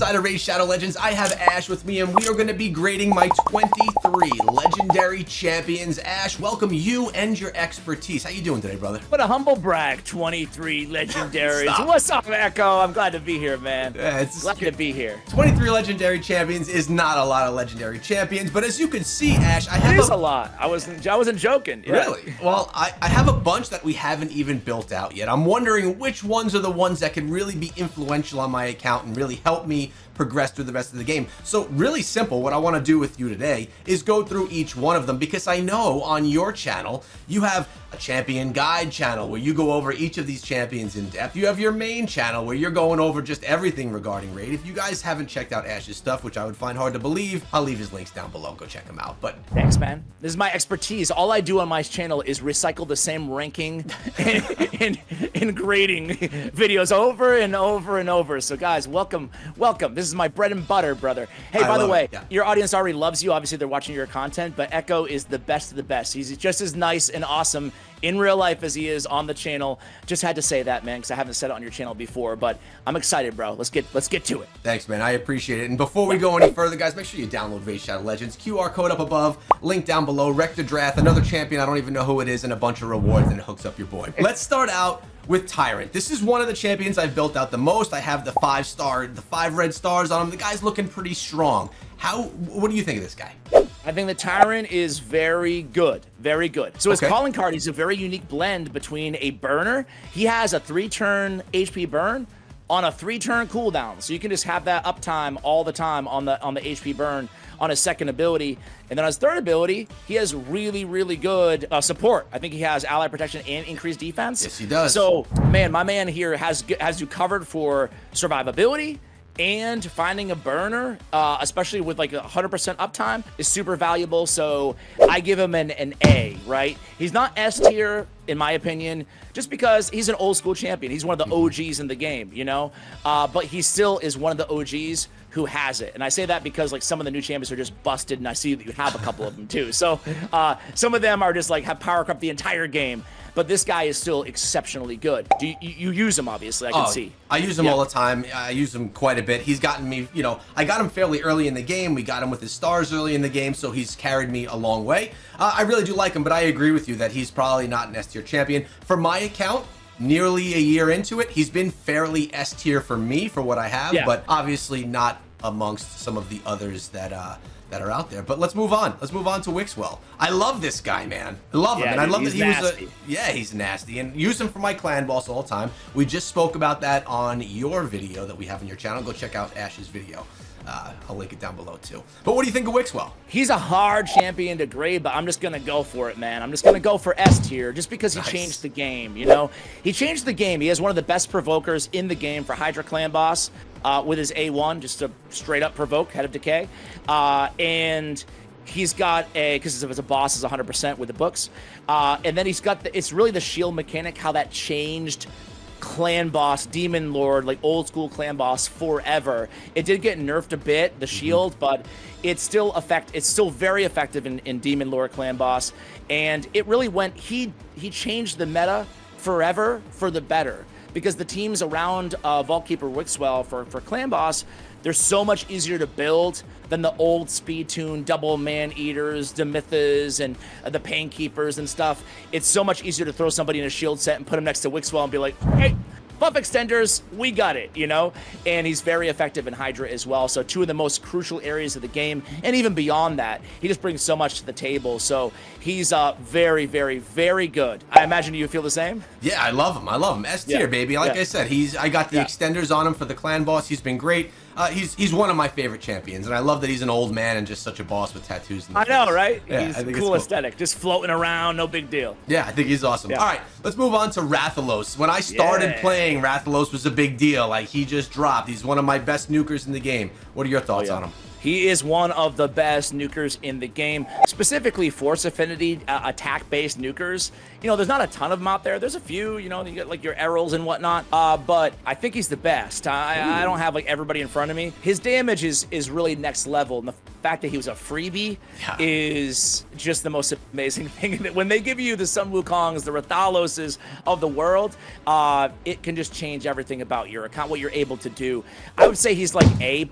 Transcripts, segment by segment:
inside of Raid Shadow Legends. I have Ash with me, and we are going to be grading my 23 legendary champions. Ash, welcome you and your expertise. How you doing today, brother? What a humble brag, 23 legendaries. What's up, Echo? I'm glad to be here, man. Yeah, glad to be here. 23 legendary champions is not a lot of legendary champions, but as you can see, Ash, I have It is a lot. I wasn't joking. Yeah. Really? Well, I have a bunch that we haven't even built out yet. I'm wondering which ones are the ones that can really be influential on my account and really help me progress through the rest of the game. So really simple, what I want to do with you today is go through each one of them, because I know on your channel you have a champion guide channel where you go over each of these champions in depth. You have your main channel where you're going over just everything regarding Raid. If you guys haven't checked out Ash's stuff, which I would find hard to believe, I'll leave his links down below. Go check him out. But thanks, man. This is my expertise. All I do on my channel is recycle the same ranking and grading videos over and over and over. So guys, welcome. This is my bread and butter, brother. Hey, by the way, your audience already loves you. Obviously, they're watching your content, but Echo is the best of the best. He's just as nice and awesome in real life as he is on the channel. Just had to say that, man, because I haven't said it on your channel before, but I'm excited, bro. Let's get to it. Thanks, man. I appreciate it. And before we go any further, guys, make sure you download Raid Shadow Legends. QR code up above, link down below. Rector Draft, another champion. I don't even know who it is, and a bunch of rewards, and it hooks up your boy. Let's start out with Tyrant. This is one of the champions I've built out the most. I have the 5 red stars on him. The guy's looking pretty strong. What do you think of this guy? I think the Tyrant is very good. Very good. So his calling card is a very unique blend between a burner. He has a 3-turn HP burn on a 3-turn cooldown. So you can just have that uptime all the time on the HP burn on his second ability. And then on his third ability, he has really, really good support. I think he has ally protection and increased defense. Yes, he does. So, man, my man here has you covered for survivability, and finding a burner, especially with like 100% uptime, is super valuable. So I give him an A, right? He's not S tier, in my opinion, just because he's an old school champion. He's one of the OGs in the game, you know? But he still is one of the OGs who has it. And I say that because like some of the new champions are just busted, and I see that you have a couple of them too. So some of them are just like have power up the entire game. But this guy is still exceptionally good. You use him, obviously, I can see. I use him all the time. I use him quite a bit. He's gotten me, you know, I got him fairly early in the game. We got him with his stars early in the game, so he's carried me a long way. I really do like him, but I agree with you that he's probably not an S-tier champion. For my account, nearly a year into it, he's been fairly S-tier for me for what I have, but obviously not amongst some of the others that are out there. But let's move on. Let's move on to Wixwell. I love this guy, man. I love him. And I love that he was he's nasty. And use him for my clan boss all the time. We just spoke about that on your video that we have on your channel. Go check out Ash's video. I'll link it down below too. But what do you think of Wixwell? He's a hard champion to grade, but I'm just gonna go for it, man. I'm just gonna go for S tier, just because he changed the game. You know, he changed the game. He has one of the best provokers in the game for Hydra clan boss, with his A1, just to straight up provoke Head of Decay, and he's got because it's a boss is 100% with the books, and then he's got it's really the shield mechanic, how that changed clan boss, demon lord, like old school clan boss forever. It did get nerfed a bit, the shield, but it's still very effective in demon lord clan boss. And it really went, he changed the meta forever for the better, because the teams around Vaultkeeper Wixwell for clan boss, they're so much easier to build than the old speed tune double man eaters, Demythas, and the pain keepers and stuff. It's so much easier to throw somebody in a shield set and put him next to Wixwell and be like, hey, buff extenders, we got it, you know? And he's very effective in Hydra as well. So two of the most crucial areas of the game, and even beyond that, he just brings so much to the table. So he's very, very, very good. I imagine you feel the same? Yeah, I love him. I love him. S tier, baby. Like I said, I got the extenders on him for the clan boss. He's been great. He's one of my favorite champions, and I love that he's an old man and just such a boss with tattoos. I know, right? Yeah, he's cool aesthetic, just floating around, no big deal. Yeah, I think he's awesome. All right, let's move on to Rathalos. When I started playing, Rathalos was a big deal. Like, he just dropped. He's one of my best nukers in the game. What are your thoughts on him? He is one of the best nukers in the game, specifically force affinity attack-based nukers. You know, there's not a ton of them out there. There's a few, you know, you get like your Errol's and whatnot, but I think he's the best. I don't have like everybody in front of me. His damage is really next level, and the fact that he was a freebie is just the most amazing thing. When they give you the Sun Wukongs, the Rathaloses of the world, it can just change everything about your account, what you're able to do. I would say he's like A+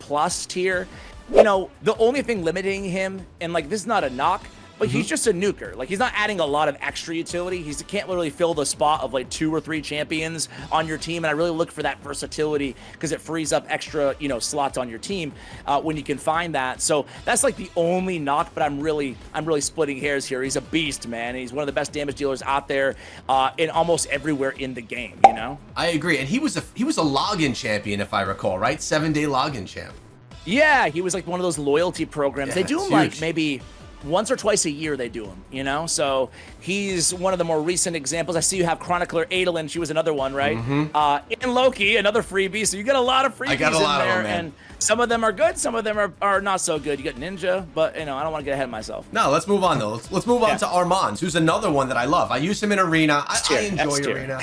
tier. You know, the only thing limiting him, and like this is not a knock, but he's just a nuker. Like, he's not adding a lot of extra utility. He can't literally fill the spot of like 2 or 3 champions on your team, and I really look for that versatility because it frees up extra, you know, slots on your team when you can find that. So that's like the only knock, but I'm really splitting hairs here. He's a beast, man. He's one of the best damage dealers out there in almost everywhere in the game, you know? I agree, and he was a login champion, if I recall, right? 7-day login champ. Yeah, he was like one of those loyalty programs. Yeah, they do them huge. like maybe once or twice a year they do them, you know? So he's one of the more recent examples. I see you have Chronicler Adelyn. She was another one, right? And Loki, another freebie. So you got a lot of freebies I got a lot in there. of them, man. And some of them are good. Some of them are not so good. You got Ninja, but, you know, I don't want to get ahead of myself. No, let's move on, though. Let's move on to Armanz, who's another one that I love. I use him in Arena. I enjoy Arena.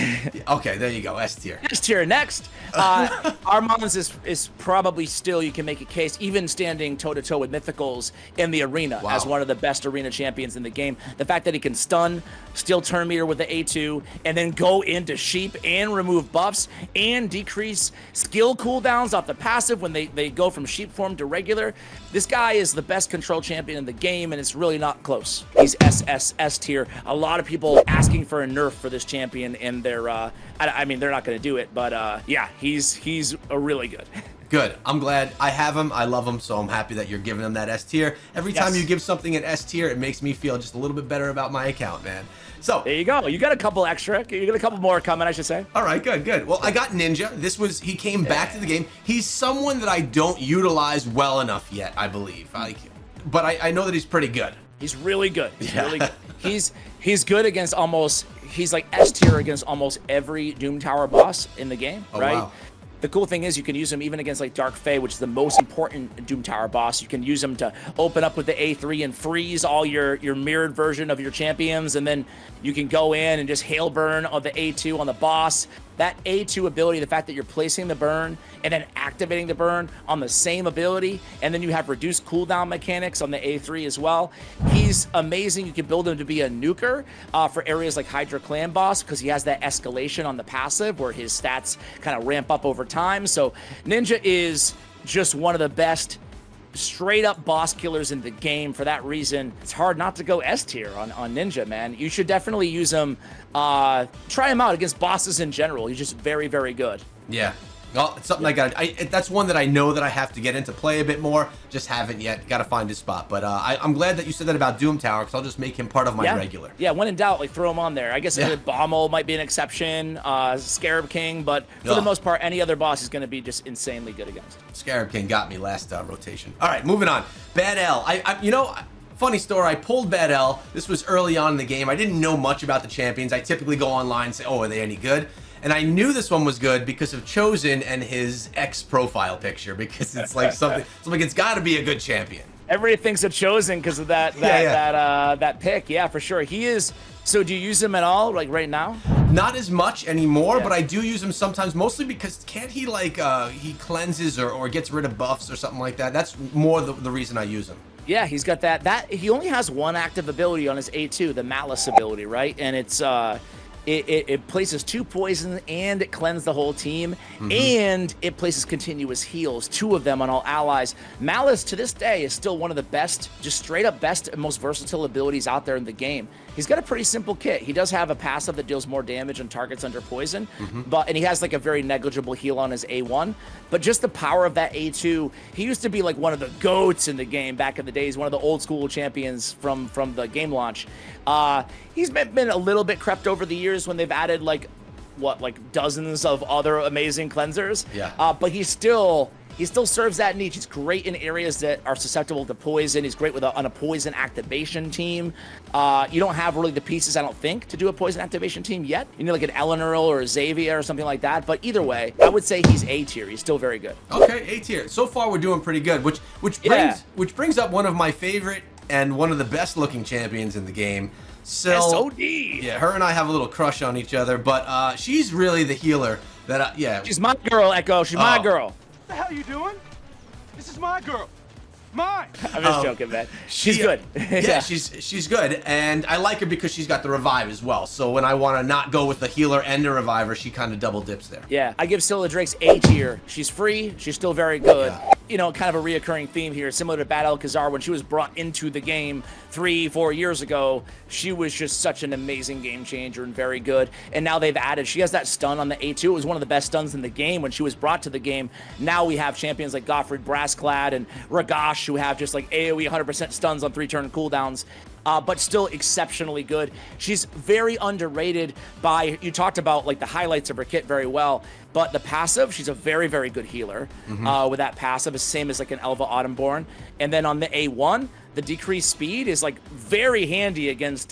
Okay, there you go. S tier. S tier. Next, Armanz is probably still, you can make a case, even standing toe-to-toe with Mythicals in the arena as one of the best arena champions in the game. The fact that he can stun, steal turn meter with the A2, and then go into Sheep and remove buffs and decrease skill cooldowns off the passive when they go from Sheep form to regular. This guy is the best control champion in the game, and it's really not close. He's S tier. A lot of people asking for a nerf for this champion, and they're, I mean, they're not going to do it, but yeah, he's a really good. Good. I'm glad I have him. I love him, so I'm happy that you're giving him that S tier. Every time you give something an S tier, it makes me feel just a little bit better about my account, man. So there you go. You got a couple extra. You got a couple more coming, I should say. All right, good. Well, I got Ninja. He came back to the game. He's someone that I don't utilize well enough yet, I believe. But I know that he's pretty good. He's really good. He's really good. He's good against he's like S tier against almost every Doom Tower boss in the game, right? Wow. The cool thing is you can use him even against like Dark Fae, which is the most important Doom Tower boss. You can use him to open up with the A3 and freeze all your mirrored version of your champions, and then you can go in and just hail burn of the A2 on the boss. That A2 ability, the fact that you're placing the burn and then activating the burn on the same ability, and then you have reduced cooldown mechanics on the A3 as well. He's amazing. You can build him to be a nuker for areas like Hydra Clan Boss because he has that escalation on the passive where his stats kind of ramp up over time. So Ninja is just one of the best straight up boss killers in the game. For that reason, it's hard not to go S tier on Ninja, man. You should definitely use him. Try him out against bosses in general. He's just very, very good. Yeah. Well, it's something that's one that I know that I have to get into play a bit more. Just haven't yet. Got to find his spot. But I'm glad that you said that about Doom Tower because I'll just make him part of my regular. Yeah, when in doubt, like throw him on there. I guess Bommel might be an exception. Scarab King, but for the most part, any other boss is going to be just insanely good against. Scarab King got me last rotation. All right, moving on. Bad-el. You know, funny story. I pulled Bad-el. This was early on in the game. I didn't know much about the champions. I typically go online and say, oh, are they any good? And I knew this one was good because of Chosen and his X profile picture, because it's like something. So like, it's got to be a good champion. Everybody thinks of Chosen because of that pick. Yeah, for sure. He is. So do you use him at all, like right now? Not as much anymore, but I do use him sometimes, mostly because can't he like he cleanses or gets rid of buffs or something like that? That's more the reason I use him. Yeah, he's got that. He only has one active ability on his A2, the Malice ability, right? And it's it places 2 poison and it cleanses the whole team, and it places continuous heals, 2 of them on all allies. Malice to this day is still one of the best, just straight up best and most versatile abilities out there in the game. He's got a pretty simple kit. He does have a passive that deals more damage on targets under poison, and he has like a very negligible heal on his A1. But just the power of that A2, he used to be like one of the GOATs in the game back in the days, one of the old school champions from the game launch. He's been a little bit crept over the years when they've added like dozens of other amazing cleansers. Yeah. But he's still he still serves that niche. He's great in areas that are susceptible to poison. He's great on a poison activation team. You don't have really the pieces, I don't think, to do a poison activation team yet. You need like an Eleanor or a Xavier or something like that. But either way, I would say he's A tier. He's still very good. Okay, A tier. So far, we're doing pretty good, which brings up one of my favorite and one of the best looking champions in the game. Scyl. SOD. Yeah, her and I have a little crush on each other, but she's really the healer that yeah. She's my girl, Echo. She's my girl. What the hell you doing? This is my girl. Mine. I'm just joking, man. She's good. Yeah, she's good, and I like her because she's got the revive as well. So when I want to not go with the healer and the reviver, she kind of double dips there. Yeah, I give Scylla Drake's A tier. She's free. She's still very good. Yeah. You know, kind of a reoccurring theme here, similar to Bad-el-Kazar when she was brought into the game 3-4 years ago. She was just such an amazing game changer and very good. And now they've added, she has that stun on the A2. It was one of the best stuns in the game when she was brought to the game. Now we have champions like Gottfried Brassclad and Ragash who have just like AoE 100% stuns on 3-turn cooldowns. But still exceptionally good. She's very underrated by, you talked about like the highlights of her kit very well, but the passive, she's a very, very good healer with that passive, is same as like an Elva Autumnborn. And then on the A1, the decreased speed is like very handy against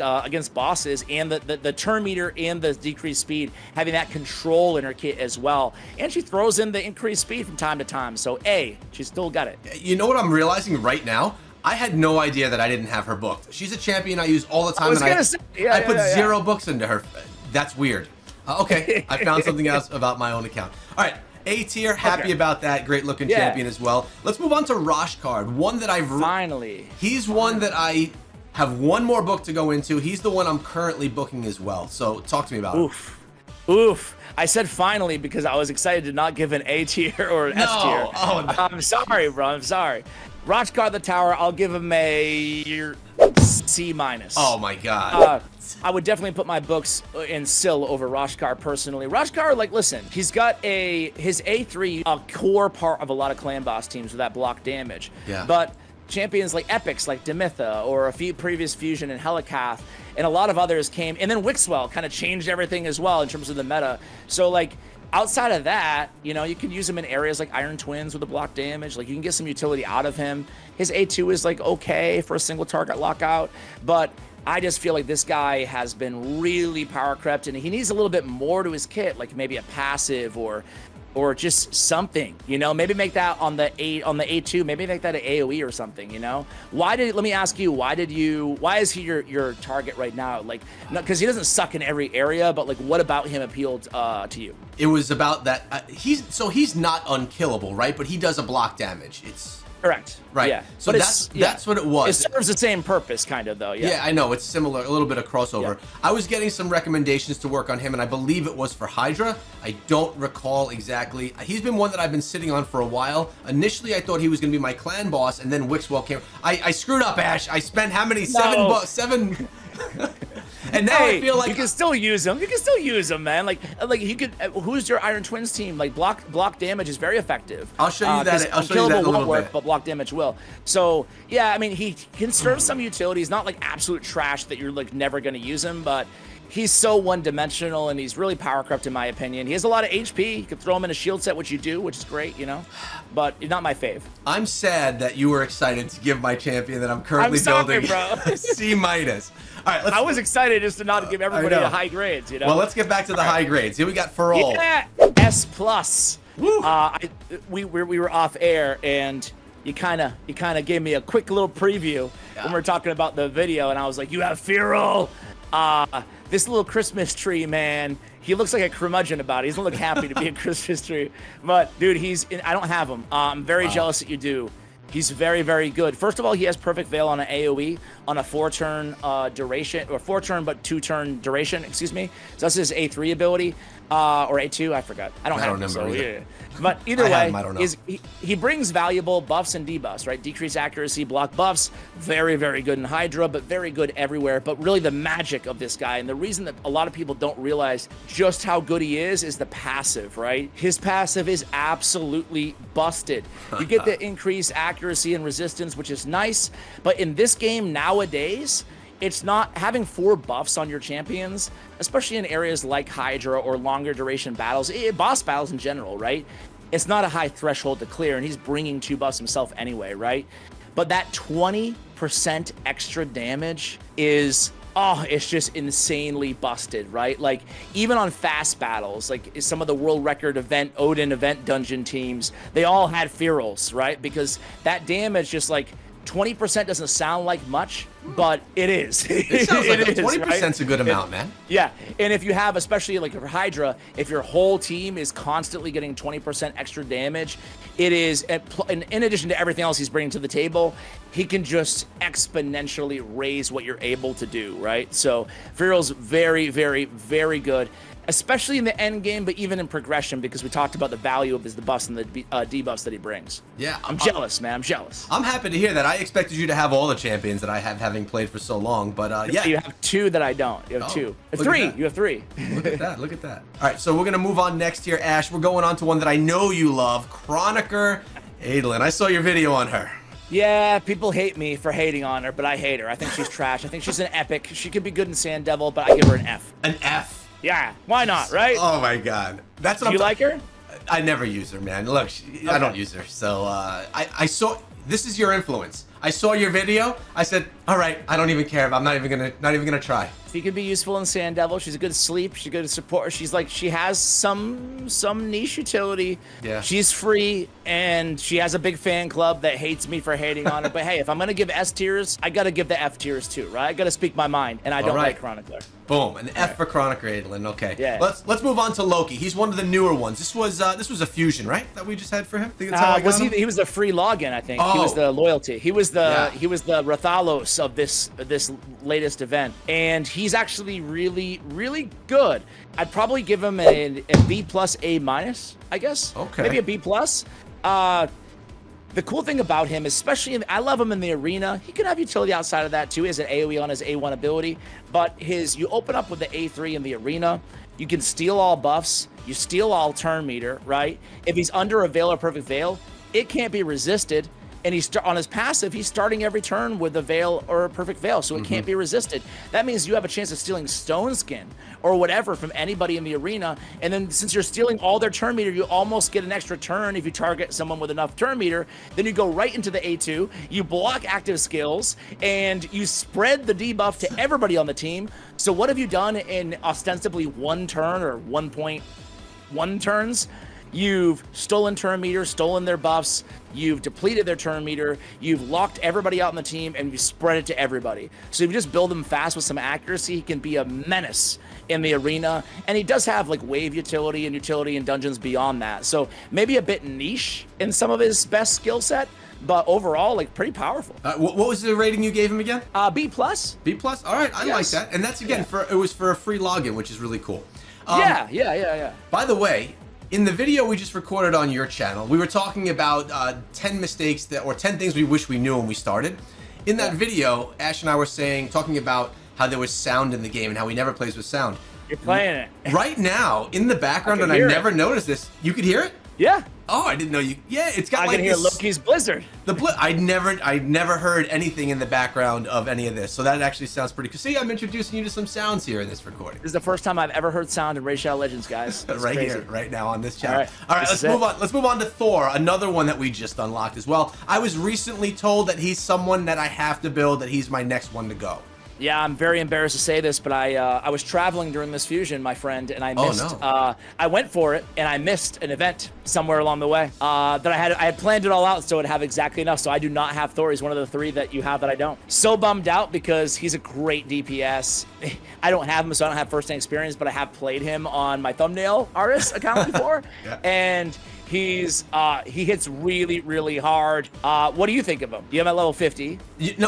bosses, and the turn meter and the decreased speed, having that control in her kit as well. And she throws in the increased speed from time to time. So A, she's still got it. You know what I'm realizing right now? I had no idea that I didn't have her booked. She's a champion I use all the time, and I put 0 books into her. That's weird. Okay, I found something else about my own account. All right, A tier, happy about that. Great looking champion as well. Let's move on to Roshcard, one that I've... Finally. He's one that I have one more book to go into. He's the one I'm currently booking as well. So talk to me about it. Oof. I said finally because I was excited to not give an A tier or an S tier. Oh, no. I'm sorry, bro. I'm sorry. Roshcard the Tower, I'll give him a C-. Oh my god. I would definitely put my books in Scyl over Roshcard personally. Roshcard, like, listen, he's got his A3, a core part of a lot of clan boss teams with that block damage. Yeah. But champions like Epics, like Demitha, or a few previous Fusion and Helikath, and a lot of others came, and then Wixwell kind of changed everything as well in terms of the meta. So, like, outside of that, you know, you can use him in areas like Iron Twins with the block damage. Like, you can get some utility out of him. His A2 is, like, okay for a single target lockout, but I just feel like this guy has been really power crept, and he needs a little bit more to his kit, like maybe a passive or just something, you know, maybe make that on the A2, maybe make that an AoE or something, you know. Let me ask you, why is he your target right now? Like, because he doesn't suck in every area, but like, what about him appealed to you? It was about that. He's not unkillable, right? But he does a block damage. It's correct. Right. Yeah. So that's what it was. It serves the same purpose, kind of, though. Yeah. Yeah, I know. It's similar, a little bit of crossover. Yeah. I was getting some recommendations to work on him, and I believe it was for Hydra. I don't recall exactly. He's been one that I've been sitting on for a while. Initially, I thought he was going to be my clan boss, and then Wixwell came. I screwed up, Ash. I spent how many? No. Seven. And now I feel like you can still use him. You can still use him, man. Like you could. Who's your Iron Twins team? Like block damage is very effective. I'll show you that. I'll show you that in a little bit. But block damage will. So yeah, I mean, he can serve some utility. He's not like absolute trash that you're like never going to use him, but he's so one-dimensional, and he's really power crept in my opinion. He has a lot of HP. You could throw him in a shield set, which you do, which is great, you know. But not my fave. I'm sad that you were excited to give my champion that I'm currently building bro. C-. All right, I was excited just to not give everybody the high grades, you know. Well, let's get back to the high grades. Here we got Farol. Yeah, S+. Woo. We were off air, and you kind of gave me a quick little preview when we were talking about the video, and I was like, you have Farol. This little Christmas tree, man. He looks like a curmudgeon about it. He doesn't look happy to be a Christmas tree. But dude, I don't have him. I'm very jealous that you do. He's very, very good. First of all, he has Perfect Veil on an AoE on a 4-turn duration, or 4-turn but 2-turn duration, excuse me. So that's his A3 ability, or A2, I forgot. I don't have him, so yeah. But either way, I don't know. He brings valuable buffs and debuffs, right? Decreased accuracy, block buffs, very, very good in Hydra, but very good everywhere. But really the magic of this guy, and the reason that a lot of people don't realize just how good he is the passive, right? His passive is absolutely busted. You get the increased accuracy and resistance, which is nice, but in this game nowadays, it's not having 4 buffs on your champions, especially in areas like Hydra or longer duration battles, boss battles in general, right? it's not a high threshold to clear, and he's bringing 2 buffs himself anyway, right? But that 20% extra damage is, it's just insanely busted, right? Like, even on fast battles, like some of the world record event, Odin event dungeon teams, they all had ferals, right? Because that damage just like, 20% doesn't sound like much, but it is. It sounds like 20% is a good amount, man. Yeah, and if you have, especially like for Hydra, if your whole team is constantly getting 20% extra damage, it is, in addition to everything else he's bringing to the table, he can just exponentially raise what you're able to do, right? So Feral's very, very, very good, especially in the end game, but even in progression, because we talked about the value of the buffs and the debuffs that he brings. Yeah, I'm jealous, man. I'm jealous. I'm happy to hear that. I expected you to have all the champions that I have, having played for so long, but yeah. You have 2 that I don't. You have 2. 3. You have 3. Look at that. Look at that. All right, so we're going to move on next here, Ash. We're going on to one that I know you love, Korugar Adelyn. I saw your video on her. Yeah, people hate me for hating on her, but I hate her. I think she's trash. I think she's an epic. She could be good in Sand Devil, but I give her an F. An F? Yeah, why not, right? Oh my God. That's what you like her? I never use her, man. Look, okay. I don't use her. So I saw, this is your influence. I saw your video. I said, all right, I don't even care. I'm not even gonna try. She could be useful in Sand Devil. She's a good sleep. She's a good support. She's like, she has some niche utility. Yeah. She's free, and she has a big fan club that hates me for hating on her. But hey, if I'm gonna give S tiers, I gotta give the F tiers too, right? I gotta speak my mind, and I don't like Korugar. Boom, an F for Korugar Adelyn. Okay. Yeah. Let's move on to Loki. He's one of the newer ones. This was a fusion, right? That we just had for him. I think that's how I got him? He was the free login, I think. Oh. He was the loyalty. He was the Rathalos of this latest event, and he's actually really, really good. I'd probably give him a B plus A minus, I guess. Okay. Maybe a B plus. The cool thing about him, especially I love him in the arena. He can have utility outside of that too. He has an AoE on his A1 ability, but you open up with the A3 in the arena. You can steal all buffs. You steal all turn meter, right? If he's under a Veil or Perfect Veil, it can't be resisted. And on his passive, he's starting every turn with a Veil or a Perfect Veil, so it can't be resisted. That means you have a chance of stealing Stone Skin or whatever from anybody in the arena. And then since you're stealing all their turn meter, you almost get an extra turn if you target someone with enough turn meter. Then you go right into the A2, you block active skills, and you spread the debuff to everybody on the team. So what have you done in ostensibly 1 turn or 1.1 turns? You've stolen turn meter, stolen their buffs, you've depleted their turn meter, you've locked everybody out on the team, and you spread it to everybody. So if you just build him fast with some accuracy, he can be a menace in the arena. And he does have like wave utility and utility in dungeons beyond that. So maybe a bit niche in some of his best skill set, but overall, like, pretty powerful. What was the rating you gave him again? B plus. B plus. All right, I like that. And that's again it was for a free login, which is really cool. Yeah. By the way, in the video we just recorded on your channel, we were talking about 10 mistakes or 10 things we wish we knew when we started. In that video, Ash and I were talking about how there was sound in the game and how he never plays with sound. You're playing it. Right now, in the background, and I never noticed this, you could hear it? Yeah. Oh, I didn't know you. Yeah, it's got I like can hear Loki's Blizzard. I'd never heard anything in the background of any of this, so that actually sounds pretty cool. See, I'm introducing you to some sounds here in this recording. This is the first time I've ever heard sound in Raid Shadow Legends, guys. Right crazy. here, right now on this channel. All right, let's move on. Let's move on to Thor, another one that we just unlocked as well. I was recently told that he's someone that I have to build, that he's my next one to go. Yeah, I'm very embarrassed to say this, but I was traveling during this fusion, my friend, and I missed. Oh, no. I went for it, and I missed an event somewhere along the way that I had planned it all out so it'd have exactly enough. So I do not have Thor. He's one of the 3 that you have that I don't. So bummed out because he's a great DPS. I don't have him, so I don't have first-hand experience, but I have played him on my thumbnail artist account before, and he hits really, really hard. What do you think of him? You have him at level 50.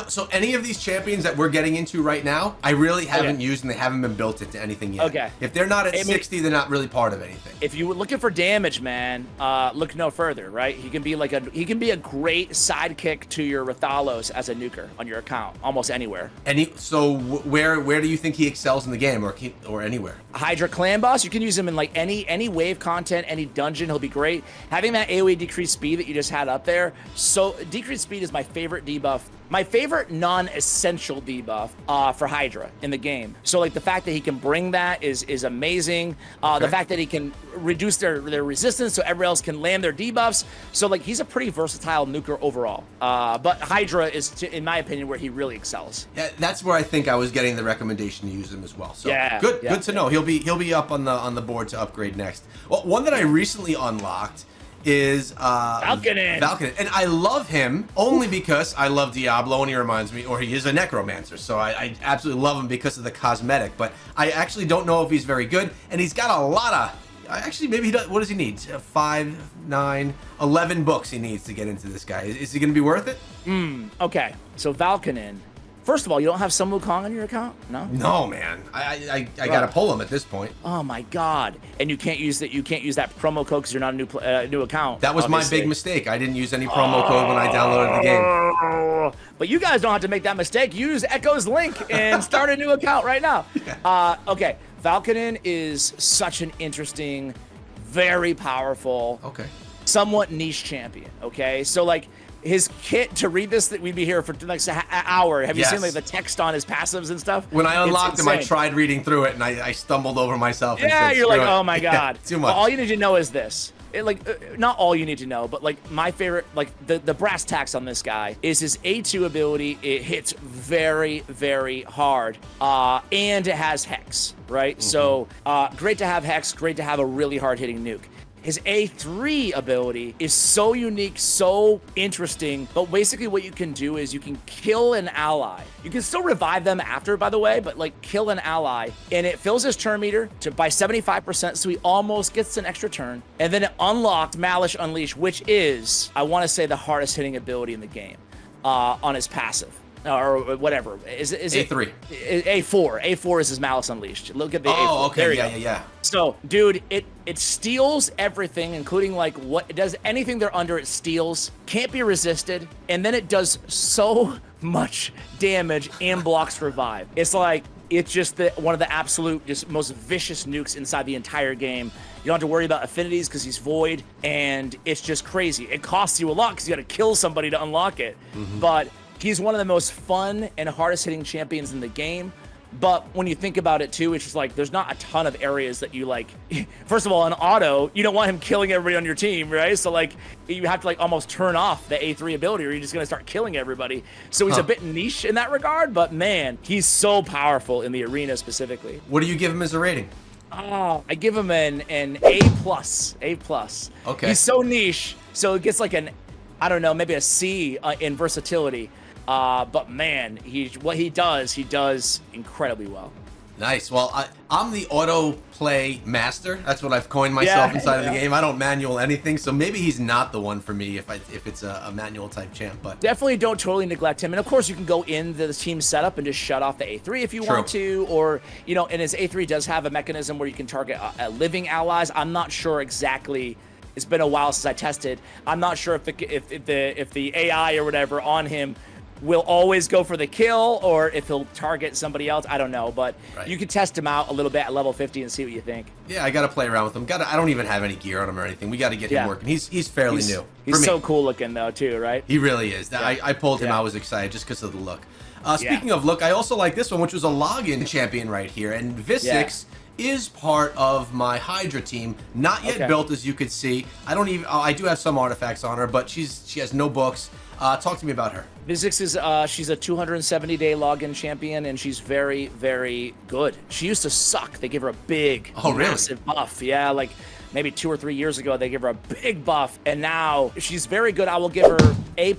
So any of these champions that we're getting into right now, I really haven't used, and they haven't been built into anything yet. Okay. If they're not at 60, they're not really part of anything. If you were looking for damage, man, look no further, right? He can be a great sidekick to your Rathalos as a nuker on your account, almost anywhere. So where do you think he excels in the game, or anywhere? Hydra clan boss, you can use him in like any wave content, any dungeon. He'll be great. Having that AoE decreased speed that you just had up there. So decreased speed is my favorite debuff my favorite non-essential debuff for Hydra in the game. So like the fact that he can bring that is amazing. The fact that he can reduce their resistance so everyone else can land their debuffs. So like he's a pretty versatile nuker overall. But Hydra is, in my opinion, where he really excels. Yeah, that's where I think I was getting the recommendation to use him as well. So yeah, good to know. He'll be up on the board to upgrade next. Well, one that I recently unlocked is Valkanen, and I love him only because I love Diablo and he reminds me, or he is a necromancer, so I absolutely love him because of the cosmetic. But I actually don't know if he's very good, and he's got a lot of. Actually, maybe he does. What does he need? 5, 9, 11 books he needs to get into this guy. Is he going to be worth it? Okay, so Valkanen. First of all, you don't have Sun Wukong on your account? No? No, man. I got to pull him at this point. Oh my God! And you can't use that. You can't use that promo code because you're not a new account. That was obviously my big mistake. I didn't use any promo code when I downloaded the game. But you guys don't have to make that mistake. Use Echo's link and start a new account right now. Okay, Valkanen is such an interesting, very powerful, somewhat niche champion. Okay, so like. His kit, to read this, that we'd be here for the next hour. Have you seen like the text on his passives and stuff? When I unlocked him, I tried reading through it and I stumbled over myself. And yeah, said, you're like, oh my God. Too much. But all you need to know is this. Not all you need to know, but like my favorite, like the brass tacks on this guy is his A2 ability. It hits very, very hard, and it has Hex, right? So great to have Hex, great to have a really hard hitting nuke. His A3 ability is so unique, so interesting, but basically what you can do is you can kill an ally. You can still revive them after, by the way, but like kill an ally, and it fills his turn meter by 75%, so he almost gets an extra turn. And then it unlocked Malice Unleashed, which is, I want to say, the hardest hitting ability in the game on his passive. Or whatever. Is A3. A4. A4 is his Malice Unleashed. Look at the A4. Oh, okay. There Yeah. So, dude, it steals everything, including like what it does. Anything they're under, it steals. Can't be resisted. And then it does so much damage and blocks revive. It's like, it's just one of the absolute, just most vicious nukes inside the entire game. You don't have to worry about affinities because he's void, and it's just crazy. It costs you a lot because you got to kill somebody to unlock it. But he's one of the most fun and hardest hitting champions in the game. But when you think about it too, it's just like there's not a ton of areas that you like. First of all, in auto, you don't want him killing everybody on your team, right? So like you have to like almost turn off the A3 ability or you're just gonna start killing everybody. So he's a bit niche in that regard, but man, he's so powerful in the arena specifically. What do you give him as a rating? Oh, I give him an A+. A+. Okay. He's so niche, so it gets like an, I don't know, maybe a C in versatility. But man, what he does incredibly well. Nice. Well, I'm the auto play master. That's what I've coined myself inside of the game. I don't manual anything, so maybe he's not the one for me if it's a manual type champ. But definitely don't totally neglect him. And of course, you can go into the team setup and just shut off the A3 if you want to, or and his A3 does have a mechanism where you can target living allies. I'm not sure exactly. It's been a while since I tested. I'm not sure if the AI or whatever on him will always go for the kill or if he'll target somebody else. I don't know, but you can test him out a little bit at level 50 and see what you think. Yeah, I got to play around with him. I don't even have any gear on him or anything. We got to get him working. He's fairly new. He's so cool looking though too, right? He really is. I pulled him. I was excited just because of the look. Speaking of look, I also like this one, which was a login champion right here, and Visix is part of my Hydra team. Not yet built, as you could see. I do have some artifacts on her, but she has no books. Talk to me about her. Visix is she's a 270-day login champion, and she's very, very good. She used to suck. They gave her a big, massive buff. Yeah, like maybe 2 or 3 years ago, they gave her a big buff, and now she's very good. I will give her A+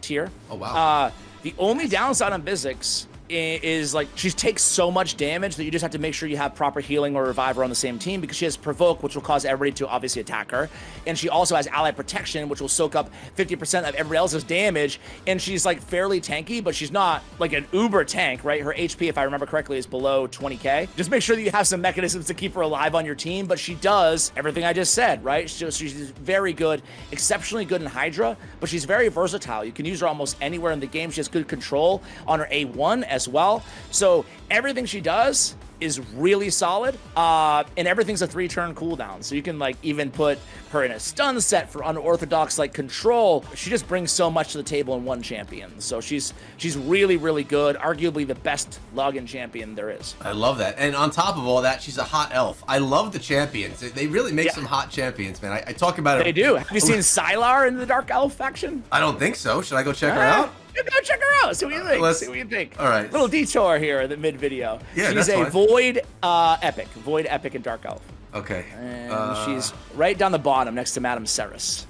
tier. Oh wow. The only downside on Visix is like she takes so much damage that you just have to make sure you have proper healing or reviver on the same team, because she has provoke, which will cause everybody to obviously attack her, and she also has ally protection, which will soak up 50% of everybody else's damage, and she's like fairly tanky, but she's not like an uber tank, right? Her HP, if I remember correctly, is below 20k. Just make sure that you have some mechanisms to keep her alive on your team, but she does everything I just said, right? So she's very good, exceptionally good in Hydra, but she's very versatile. You can use her almost anywhere in the game. She has good control on her A1 as as well. So everything she does is really solid, and everything's a 3-turn cooldown. So you can like even put her in a stun set for unorthodox like control. She just brings so much to the table in one champion. So she's really, really good. Arguably the best login champion there is. I love that. And on top of all that, she's a hot elf. I love the champions. They really make some hot champions, man. I talk about it. They do. Have you seen Sylar in the Dark Elf faction? I don't think so. Should I go check her out? Go check her out. See what you think. See what you think. All right. Little detour here in the mid video. Yeah, she's that's a fine. Void Epic in Dark Elf. Okay. And she's right down the bottom next to Madame Ceres.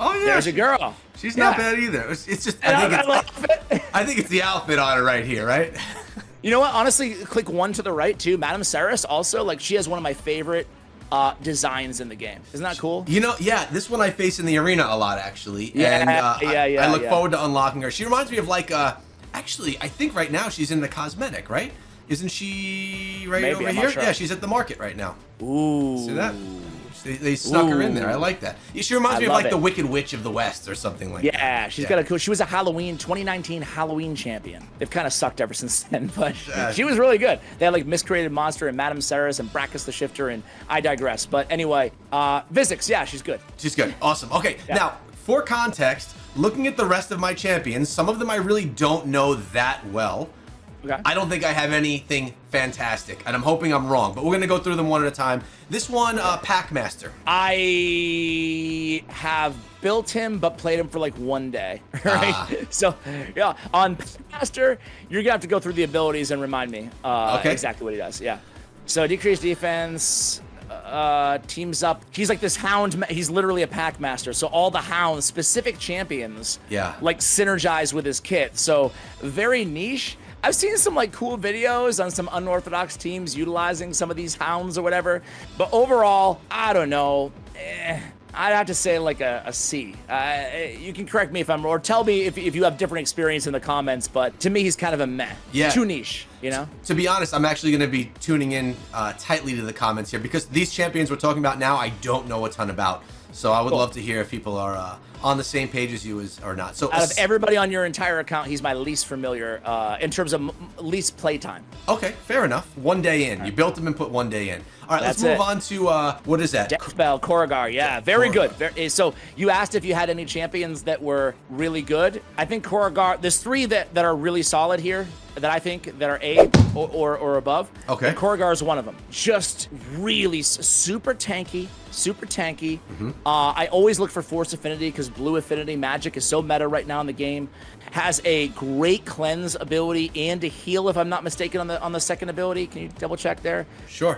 Oh yeah. There's a girl. She's not bad either. It's just I think it's the outfit on her right here, right? You know what? Honestly, click one to the right too. Madame Ceres also, like, she has one of my favorite designs in the game. Isn't that cool? You know, yeah, this one I face in the arena a lot, actually. Yeah, and, I look yeah. forward to unlocking her. She reminds me of, like, actually, I think right now she's in the cosmetic, right? Isn't she right Maybe, over I'm not here? sure. Yeah, she's at the market right now. Ooh. See that? They snuck her in there. I like that. She reminds me of, like, the Wicked Witch of the West or something like that. Yeah, she's got a cool. She was a 2019 Halloween champion. They've kind of sucked ever since then, but she was really good. They had like Miscreated Monster and Madame Ceres and Brachus the Shifter, and I digress. But anyway, Visix, yeah, she's good. She's good. Awesome. Okay, now, for context, looking at the rest of my champions, some of them I really don't know that well. Okay. I don't think I have anything fantastic, and I'm hoping I'm wrong, but we're going to go through them one at a time. This one, Packmaster. I have built him, but played him for like one day, right? So, yeah, on Packmaster, you're going to have to go through the abilities and remind me exactly what he does. Yeah. So, decreased defense, teams up. He's like this hound. He's literally a Packmaster. So, all the hounds, specific champions, like synergize with his kit. So, very niche. I've seen some like cool videos on some unorthodox teams utilizing some of these hounds or whatever, but overall, I don't know. I'd have to say like a C. You can correct me if I'm wrong, or tell me if you have different experience in the comments, but to me, he's kind of a meh. Yeah. Too niche, you know? To be honest, I'm actually going to be tuning in tightly to the comments here because these champions we're talking about now, I don't know a ton about. So I would love to hear if people are on the same page as you or not. So out of everybody on your entire account, he's my least familiar in terms of least playtime. Okay, fair enough. 1 day in. You built him and put 1 day in. All right, let's move on to, what is that? Death-Bell, Korugar, yeah, very good. So you asked if you had any champions that were really good. I think Korugar, there's 3 that are really solid here that I think that are A or above. Okay. And Korugar is one of them. Just really super tanky. I always look for Force Affinity because Blue Affinity magic is so meta right now in the game. Has a great cleanse ability and a heal, if I'm not mistaken, on the second ability. Can you double check there? Sure.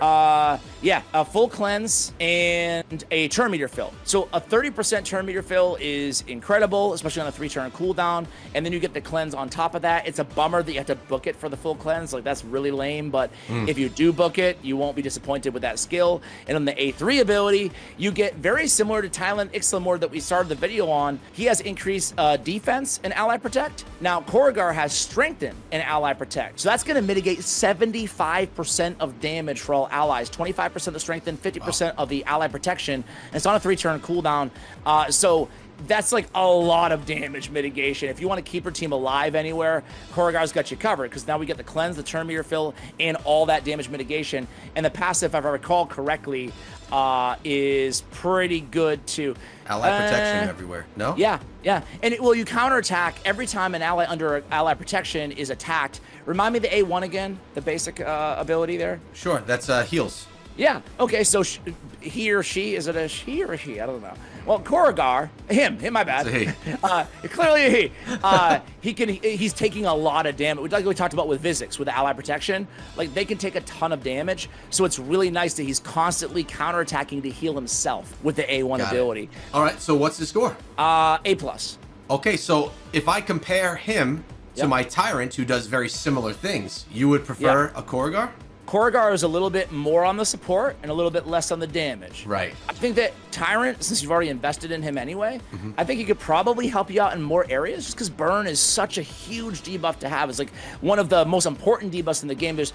Yeah, a full cleanse and a turn meter fill. So a 30% turn meter fill is incredible, especially on a 3-turn cooldown. And then you get the cleanse on top of that. It's a bummer that you have to book it for the full cleanse. Like, that's really lame. But if you do book it, you won't be disappointed with that skill. And on the A3 ability, you get very similar to Tyrant Ixlimor that we started the video on. He has increased defense and ally protect. Now, Korugar has strengthen and ally protect. So that's going to mitigate 75% of damage for all allies, 25% of the strengthen, 50% of the ally protection. And it's on a 3-turn cooldown. So that's like a lot of damage mitigation. If you want to keep your team alive anywhere, Korugar's got you covered because now we get the cleanse, the turn meter fill, and all that damage mitigation. And the passive, if I recall correctly, is pretty good too. Ally protection everywhere. No? Yeah. And you counterattack every time an ally under ally protection is attacked. Remind me the A1 again, the basic ability there. Sure, that's heals. Yeah. Okay. So he or she, is it a she or a he? I don't know. Well, Korugar, him, my bad. It's a he. Clearly a he. He's taking a lot of damage. Like we talked about with Visix, with the ally protection, like they can take a ton of damage. So it's really nice that he's constantly counterattacking to heal himself with the A1 ability. All right. So what's the score? A+. Okay. So if I compare him to my Tyrant, who does very similar things, you would prefer a Korugar? Korugar is a little bit more on the support and a little bit less on the damage. Right. I think that Tyrant, since you've already invested in him anyway, I think he could probably help you out in more areas just because burn is such a huge debuff to have. It's like one of the most important debuffs in the game. There's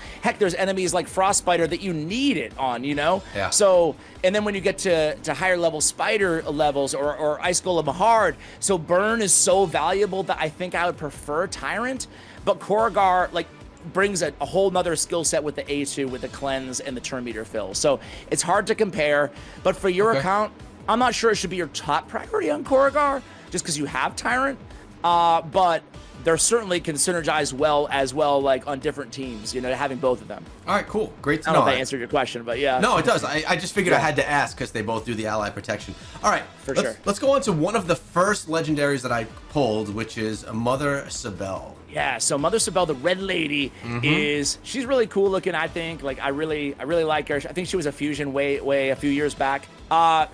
enemies like Frostbiter that you need it on, you know? Yeah. So, and then when you get to higher level spider levels or Ice Golem hard, so burn is so valuable that I think I would prefer Tyrant, but Korugar, like, brings a whole nother skill set with the A2, with the cleanse and the turn meter fill. So it's hard to compare, but for your account, I'm not sure it should be your top priority on Korugar just because you have Tyrant, but they're certainly can synergize well, like on different teams, you know, having both of them. All right, cool. Great to I know. don't know if I answered your question, but yeah. No, it does. I just figured I had to ask because they both do the ally protection. All right, sure. Let's go on to one of the first legendaries that I pulled, which is Mother Cybele. Yeah, so Mother Cybele, the red lady, she's really cool looking, I think. Like, I really like her. I think she was a fusion way a few years back.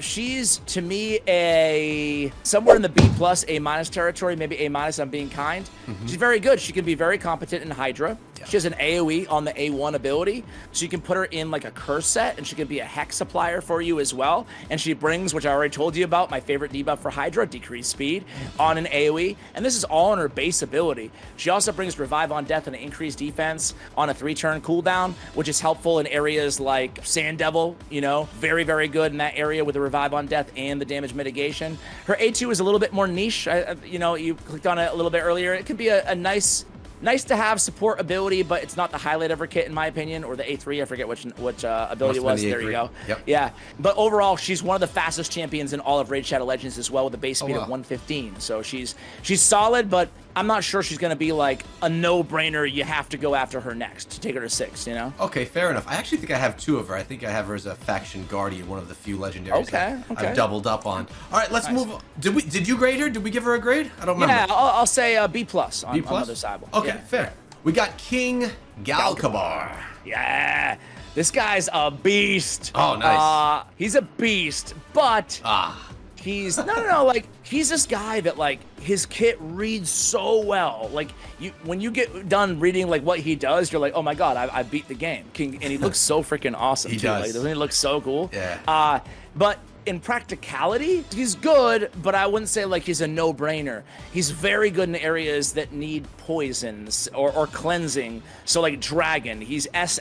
She's, to me, somewhere in the B+, A- territory, maybe A-, I'm being kind. She's very good. She can be very competent in Hydra. Yeah. She has an AoE on the A1 ability, so you can put her in like a curse set, and she can be a hex supplier for you as well. And she brings, which I already told you about, my favorite debuff for Hydra, decreased speed on an AoE. And this is all on her base ability. She also brings Revive on Death and an increased defense on a 3-turn cooldown, which is helpful in areas like Sand Devil, you know, very, very good in that area with the Revive on Death and the damage mitigation. Her A2 is a little bit more niche. You know, you clicked on it a little bit earlier. It could be a nice to have support ability, but it's not the highlight of her kit in my opinion, or the A3, I forget which ability it was. There you go. Yep. Yeah, but overall, she's one of the fastest champions in all of Raid Shadow Legends as well, with a base speed of 115. So she's solid, but I'm not sure she's going to be like a no-brainer. You have to go after her next to take her to 6, you know? Okay, fair enough. I actually think I have 2 of her. I think I have her as a faction guardian, one of the few legendaries that I've doubled up on. All right, let's move on. Did you grade her? Did we give her a grade? I don't remember. Yeah, I'll say B+ on Mother Cybele. Okay, fair. We got King Gallcobar. Yeah, this guy's a beast. Oh, nice. He's a beast, but he's no, like, he's this guy that, like, his kit reads so well. Like, when you get done reading like what he does, you're like, oh my god, I beat the game. King, and he looks so freaking awesome. He too. does. Like, doesn't he look so cool? Yeah. But in practicality, he's good, but I wouldn't say like he's a no-brainer. He's very good in areas that need poisons or cleansing. So like Dragon, he's S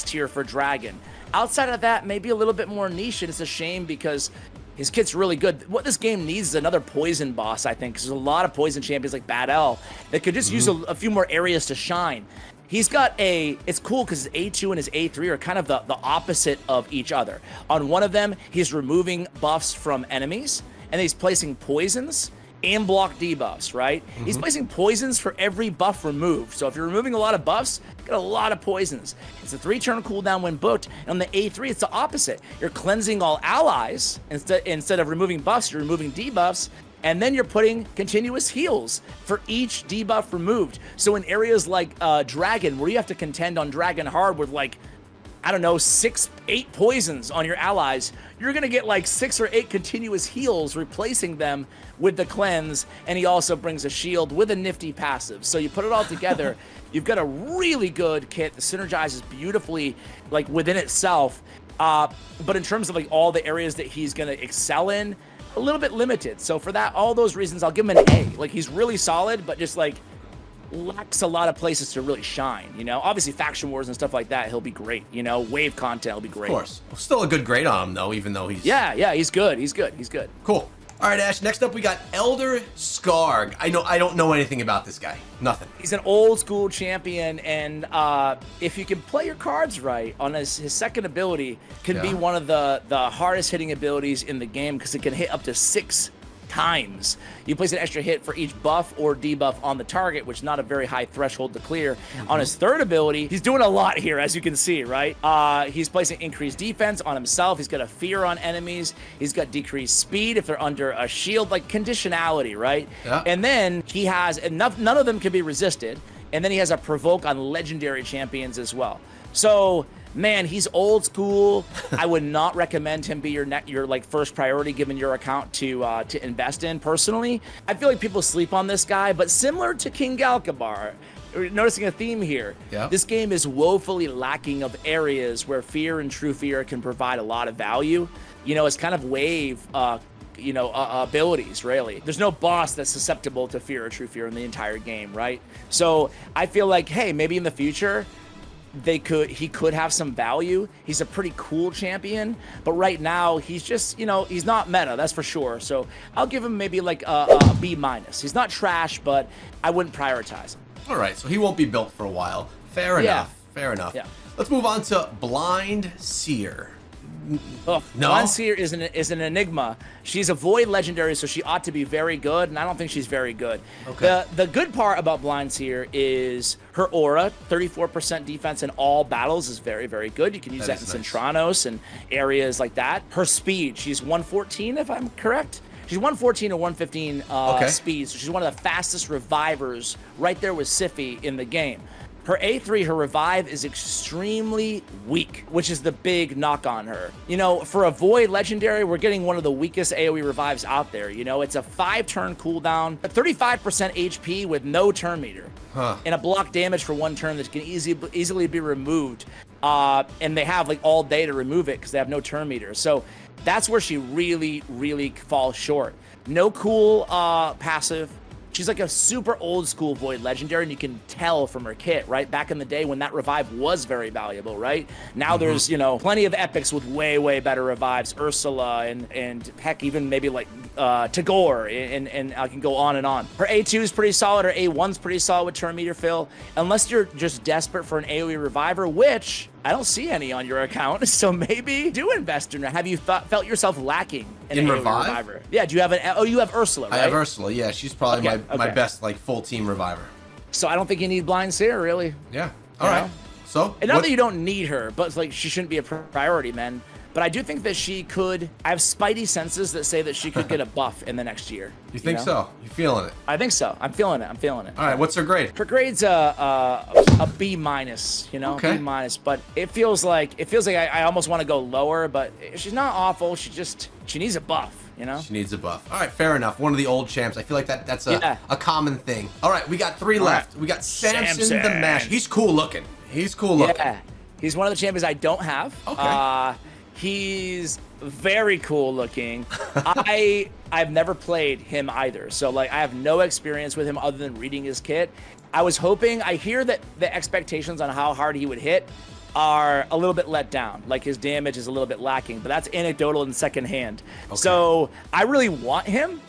tier for Dragon. Outside of that, maybe a little bit more niche, and it's a shame because his kit's really good. What this game needs is another poison boss, I think, because there's a lot of poison champions like Bad-el that could just use a few more areas to shine. He's got it's cool because his A2 and his A3 are kind of the opposite of each other. On one of them, he's removing buffs from enemies, and he's placing poisons and block debuffs, right? He's placing poisons for every buff removed. So if you're removing a lot of buffs, you get a lot of poisons. It's a 3-turn cooldown when booked. And on the A3, it's the opposite. You're cleansing all allies. Instead of removing buffs, you're removing debuffs. And then you're putting continuous heals for each debuff removed. So in areas like Dragon, where you have to contend on Dragon hard with like, I don't know, 6, 8 poisons on your allies, you're gonna get like 6 or 8 continuous heals, replacing them with the cleanse. And he also brings a shield with a nifty passive. So you put it all together, you've got a really good kit that synergizes beautifully, like within itself. But in terms of like all the areas that he's gonna excel in, a little bit limited. So for that, all those reasons, I'll give him an A. Like, he's really solid, but just like lacks a lot of places to really shine, you know? Obviously, faction wars and stuff like that, he'll be great, you know? Wave content will be great. Of course. Still a good grade on him, though, even though he's... Yeah, he's good. He's good. Cool. All right, Ash, next up we got Elder Skarg. I don't know anything about this guy. Nothing. He's an old school champion, and if you can play your cards right, on his second ability can be one of the hardest hitting abilities in the game because it can hit up to 6 times. You place an extra hit for each buff or debuff on the target, which is not a very high threshold to clear. On his third ability, he's doing a lot here, as you can see, right? He's placing increased defense on himself. He's got a fear on enemies. He's got decreased speed if they're under a shield, like conditionality, right? Yeah. And then he has enough, none of them can be resisted. And then he has a provoke on legendary champions as well. So, man, he's old school. I would not recommend him be your like first priority given your account to invest in personally. I feel like people sleep on this guy, but similar to King Gallcobar, we're noticing a theme here. Yeah. This game is woefully lacking of areas where Fear and True Fear can provide a lot of value. You know, it's kind of wave, abilities, really. There's no boss that's susceptible to Fear or True Fear in the entire game, right? So I feel like, hey, maybe in the future, he could have some value. He's a pretty cool champion, but right now he's just, he's not meta, that's for sure. So I'll give him maybe like a B-. He's not trash, but I wouldn't prioritize him. All right, so he won't be built for a while. Fair enough. Fair enough. Yeah. Let's move on to Blind Seer. Oh, No? Blind Seer is an enigma. She's a Void legendary, so she ought to be very good, and I don't think she's very good. Okay. The good part about Blind Seer is her aura. 34% defense in all battles is very, very good. You can use that in nice. Centranos and areas like that. Her speed, she's 114 if I'm correct. She's 114 or 115 speed, so she's one of the fastest revivers right there with Siphi in the game. Her A3, her revive is extremely weak, which is the big knock on her. For a Void legendary, we're getting one of the weakest AoE revives out there. It's a 5-turn cooldown, a 35% HP with no turn meter, and a block damage for 1 turn that can easily be removed. And they have like all day to remove it because they have no turn meter. So that's where she really, really falls short. No cool passive. She's like a super old school Void legendary, and you can tell from her kit, right? Back in the day when that revive was very valuable, right? Now there's, plenty of epics with way, way better revives. Ursula and heck, even maybe like Tagore, and I can go on and on. Her A2 is pretty solid. Her A1's pretty solid with turn meter fill. Unless you're just desperate for an AoE reviver, which I don't see any on your account, so maybe do invest in her. Have you felt yourself lacking in AoE reviver? Yeah, do you have you have Ursula, right? I have Ursula, yeah. She's probably my best like full team reviver. So I don't think you need Blind Seer, really. Yeah. All right. So and not that you don't need her, but it's like she shouldn't be a priority, man. But I do think that she could. I have spidey senses that say that she could get a buff in the next year. You think so? You feeling it? I think so. I'm feeling it. All right. What's her grade? Her grade's a B-. Okay. B-. But it feels like I almost want to go lower. But she's not awful. She needs a buff. She needs a buff. All right, fair enough. One of the old champs. I feel like that's a common thing. All right, we got 3 left. We got Samson the Masher. He's cool looking. Yeah, he's one of the champions I don't have. Okay. He's very cool looking. I've never played him either, so like I have no experience with him other than reading his kit. I hear that the expectations on how hard he would hit are a little bit let down. Like his damage is a little bit lacking, but that's anecdotal and secondhand. Okay. So I really want him.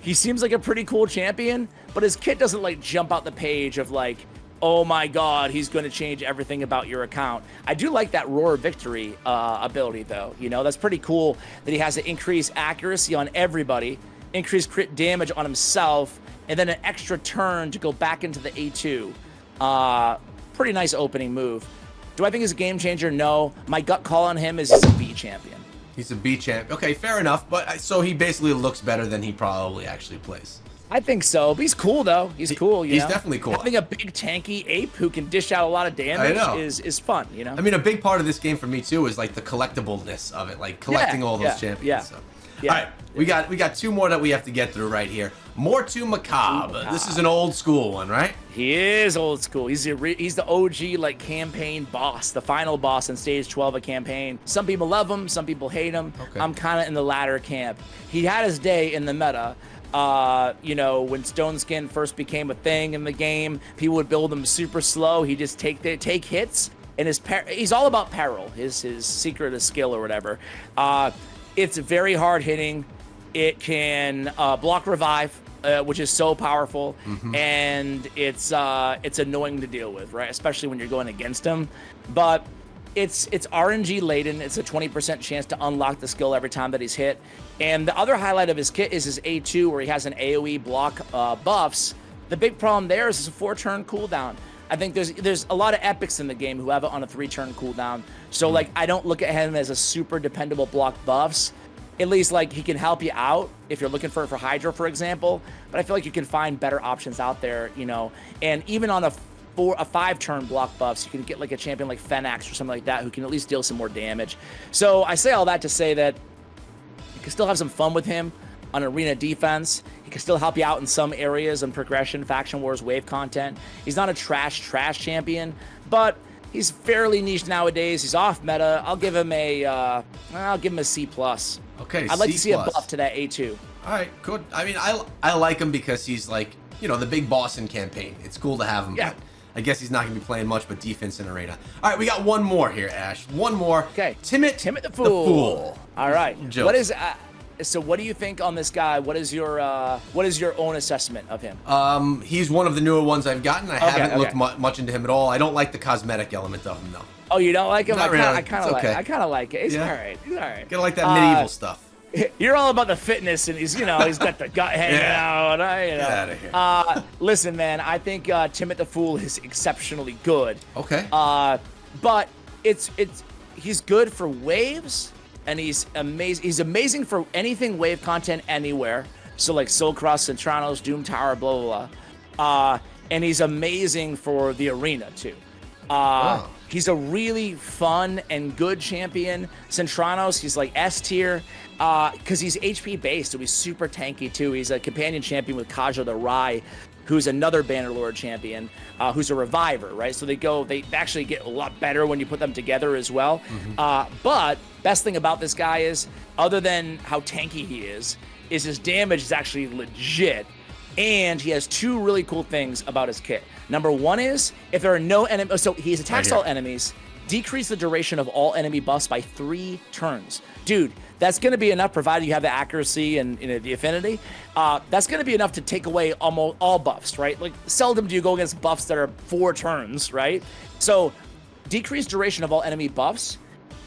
He seems like a pretty cool champion, but his kit doesn't like jump out the page of like, oh my god, he's going to change everything about your account. I do like that Roar Victory ability, though. That's pretty cool that he has to increase accuracy on everybody, increase crit damage on himself, and then an extra turn to go back into the A2. Pretty nice opening move. Do I think he's a game changer? No. My gut call on him is he's a B champion. He's a B champ. Okay, fair enough. But so he basically looks better than he probably actually plays. I think so. But he's cool, though. He's cool, He's definitely cool. Having a big tanky ape who can dish out a lot of damage is fun, I mean, a big part of this game for me, too, is like the collectibleness of it. Like collecting all those champions. Yeah. So. All right, we got 2 more that we have to get through right here. Mortu-Macaab. This is an old school one, right? He is old school. He's the OG like campaign boss, the final boss in stage 12 of campaign. Some people love him, some people hate him. Okay. I'm kind of in the latter camp. He had his day in the meta. When Stone Skin first became a thing in the game, people would build him super slow. He just take hits, and he's all about peril. His secret, his skill or whatever. It's very hard hitting. It can block revive, which is so powerful, and it's annoying to deal with, right? Especially when you're going against him. But it's RNG laden. It's a 20% chance to unlock the skill every time that he's hit. And the other highlight of his kit is his A2, where he has an AoE block buffs. The big problem there is it's a 4-turn cooldown. I think there's a lot of epics in the game who have it on a 3-turn cooldown. So like I don't look at him as a super dependable block buffs. At least like he can help you out if you're looking for Hydra, for example. But I feel like you can find better options out there, And even on a 5-turn block buffs, you can get like a champion like Fenax or something like that who can at least deal some more damage. So I say all that to say that you can still have some fun with him on arena defense. can still help you out in some areas and progression, faction wars, wave content. He's not a trash champion, but he's fairly niche nowadays. He's off meta. I'll give him a C+. Okay, I'd like to C+. see a buff to that A2. All right, good. I mean, I like him because he's like, you know, the big boss in campaign. It's cool to have him. Yeah. But I guess he's not going to be playing much but defense in arena. All right, we got one more here, Ash. One more. Okay. Timid the Fool. All right. Jokes. What is so what do you think on this guy? What is your own assessment of him? He's one of the newer ones I've gotten. I haven't looked okay. much into him at all. I don't like the cosmetic element of him, though. Oh, you don't like him? Not really. I kind of Okay. like it. He's Yeah. all right. He's all right. Gotta like that medieval stuff. You're all about the fitness, and he's got the gut hanging out. Get out of here. Listen, man, I think Timid the Fool is exceptionally good. Okay. But he's good for waves, and he's amazing. He's amazing for anything wave content anywhere. So like Soul Cross, Centranos, Doom Tower, blah blah blah. And he's amazing for the arena too. Wow. He's a really fun and good champion. Centranos, he's like S tier. Because he's HP based, so he's super tanky too. He's a companion champion with Kaja the Rai, who's another Bannerlord champion, who's a reviver, right? So they actually get a lot better when you put them together as well. Mm-hmm. But best thing about this guy is, other than how tanky he is his damage is actually legit. And he has two really cool things about his kit. Number one is, if there are no enemies, so he attacks all enemies, decrease the duration of all enemy buffs by 3 turns. Dude, that's going to be enough, provided you have the accuracy and the affinity. That's going to be enough to take away almost all buffs, right? Like, seldom do you go against buffs that are 4 turns, right? So, decreased duration of all enemy buffs,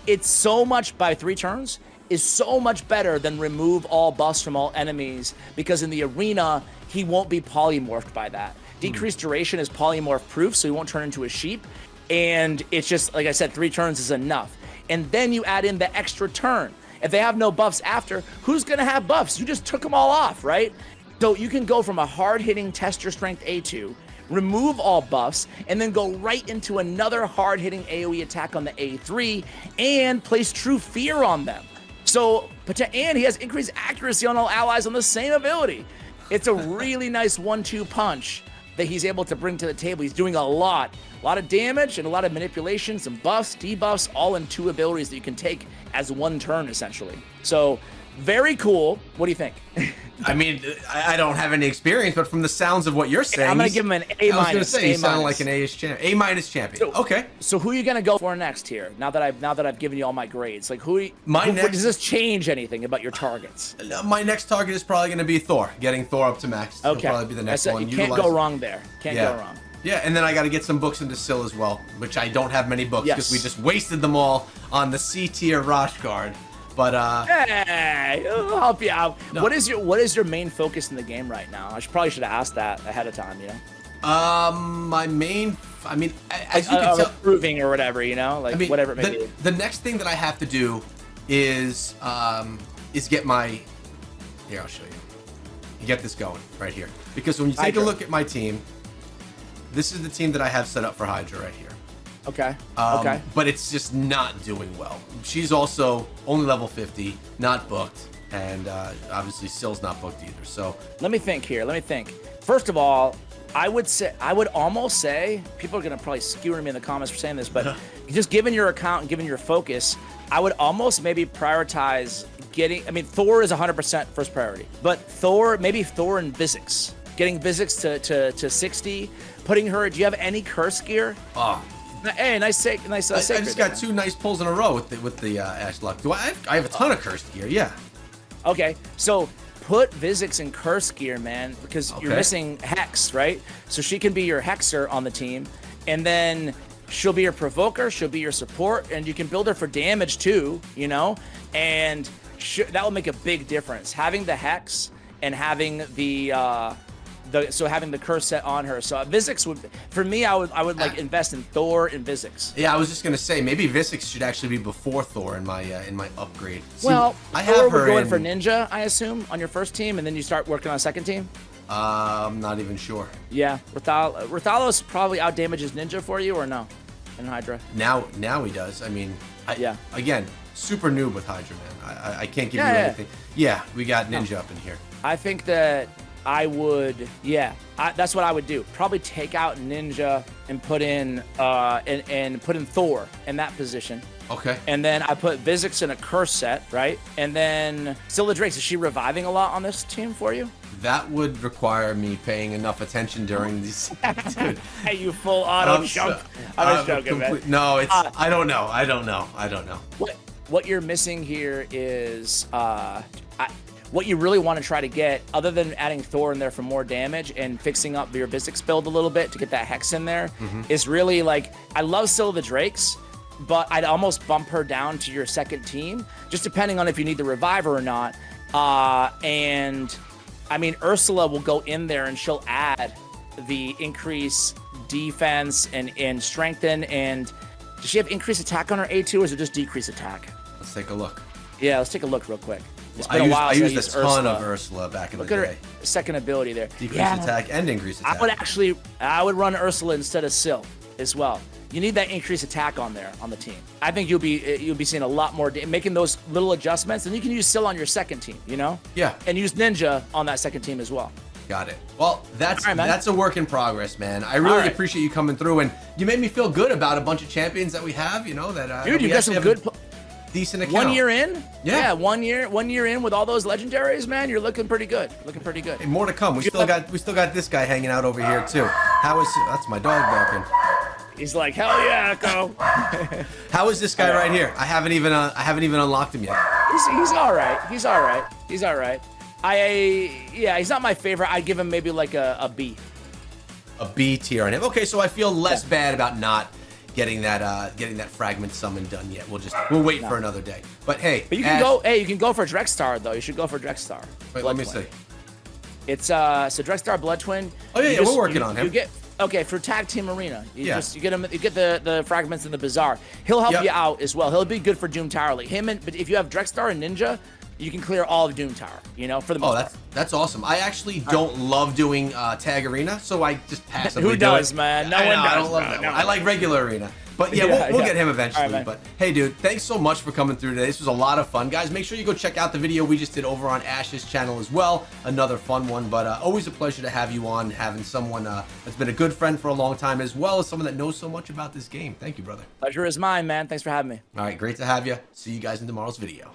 it's so much by 3 turns, is so much better than remove all buffs from all enemies, because in the arena, he won't be polymorphed by that. Decreased duration is polymorph proof, so he won't turn into a sheep. And it's just, like I said, 3 turns is enough. And then you add in the extra turn. If they have no buffs after, who's going to have buffs? You just took them all off, right? So you can go from a hard-hitting test your strength A2, remove all buffs, and then go right into another hard-hitting AoE attack on the A3 and place True Fear on them. So, and he has increased accuracy on all allies on the same ability. It's a really nice 1-2 punch that he's able to bring to the table. He's doing a lot of damage and a lot of manipulation, some buffs, debuffs, all in 2 abilities that you can take as 1 turn, essentially. So, very cool. What do you think? I mean, I don't have any experience, but from the sounds of what you're saying, I'm going to give him an A-. I was going to say, you sound like an A- champion. So, okay. So who are you going to go for next here? Now that I've given you all my grades, like next, does this change anything about your targets? My next target is probably going to be Thor. Getting Thor up to max. Okay. Will probably be the next one. You can't go wrong there. Can't go wrong. Yeah, and then I got to get some books into Scyl as well, which I don't have many books because we just wasted them all on the C tier Roshcard. But hey, I'll help you out. No. What is your main focus in the game right now? I probably should have asked that ahead of time, you know. My main, I mean, as you can tell, improving or whatever, you know, like whatever it may be. The next thing that I have to do is get my. Here, I'll show you. You get this going right here, because when you take a look at my team, this is the team that I have set up for Hydra right here. Okay. But it's just not doing well. She's also only level 50, not booked, and obviously Syl's not booked either. So let me think here. First of all, I would almost say, people are gonna probably skewer me in the comments for saying this, but just given your account and given your focus, I would almost maybe prioritize getting. I mean, Thor is 100% first priority, but maybe Thor and Visix. Getting Visix to 60, putting her. Do you have any curse gear? Oh. Hey, nice. I just got 2 nice pulls in a row with the Ash Luck. Do I have a ton of cursed gear? Yeah. Okay, so put Visix in curse gear, man, because you're missing Hex, right? So she can be your Hexer on the team, and then she'll be your provoker, she'll be your support, and you can build her for damage too, you know? And that will make a big difference. Having the Hex and having having the curse set on her. So Visix would, for me, I would like invest in Thor and Visix. Yeah, I was just gonna say maybe Visix should actually be before Thor in my upgrade. See, Well, I Thor have her would go in for Ninja, I assume, on your first team, and then you start working on a second team. I'm not even sure. Yeah, Rathalos probably out damages Ninja for you, or no? In Hydra. Now he does. I mean, again, super noob with Hydra, man. I can't give you anything. Yeah, we got Ninja up in here. I think that I would, that's what I would do. Probably take out Ninja and put in and put in Thor in that position. Okay. And then I put Visix in a curse set, right? And then Scylla Drakes, is she reviving a lot on this team for you? That would require me paying enough attention during these. Dude, Hey, you full auto chunk. I'm just joking, man. No, it's I don't know. I don't know. What you're missing here is what you really want to try to get, other than adding Thor in there for more damage and fixing up your Visix build a little bit to get that Hex in there, is really like, I love Scylla the Drakes, but I'd almost bump her down to your second team, just depending on if you need the reviver or not. And I mean, Ursula will go in there and she'll add the increase defense and strengthen. And does she have increased attack on her A2, or is it just decrease attack? Let's take a look. Yeah, let's take a look real quick. It's I been a while used since a ton of Ursula back in the day. Look at her second ability there. Decrease attack and increase attack. I would run Ursula instead of Scyl as well. You need that increased attack on there on the team. I think you'll be seeing a lot more making those little adjustments, and you can use Scyl on your second team, you know? Yeah. And use Ninja on that second team as well. Got it. Well, that's right, that's a work in progress, man. I really appreciate you coming through, and you made me feel good about a bunch of champions that we have. You know that. Dude, you got some good. Decent account. 1 year in? Yeah. 1 year in with all those legendaries, man. You're looking pretty good. And more to come. We still got this guy hanging out over here too. That's my dog barking. He's like, hell yeah, Echo. How is this guy right here? I haven't even unlocked him yet. He's all right. He's all right. He's not my favorite. I'd give him maybe like a B. A B tier on him. Okay, so I feel less bad about not getting that fragment summon done yet. We'll wait for another day. But hey, you can go for Drexstar though. You should go for Drexstar. Wait, let me see. It's so Drexstar Blood Twin. Oh yeah, we're working on him. For Tag Team Arena. You get him. You get the fragments in the Bazaar. He'll help you out as well. He'll be good for Doom Tower League. But if you have Drexstar and Ninja, you can clear all of Doom Tower. You know, for the most part. That's awesome. I actually don't love doing Tag Arena, so I just passively Who does, man? No one does. I don't love that one. I like regular Arena. But we'll get him eventually. Right, but hey, dude, thanks so much for coming through today. This was a lot of fun, guys. Make sure you go check out the video we just did over on Ash's channel as well. Another fun one, but always a pleasure to have you on, having someone that's been a good friend for a long time, as well as someone that knows so much about this game. Thank you, brother. Pleasure is mine, man. Thanks for having me. All right, great to have you. See you guys in tomorrow's video.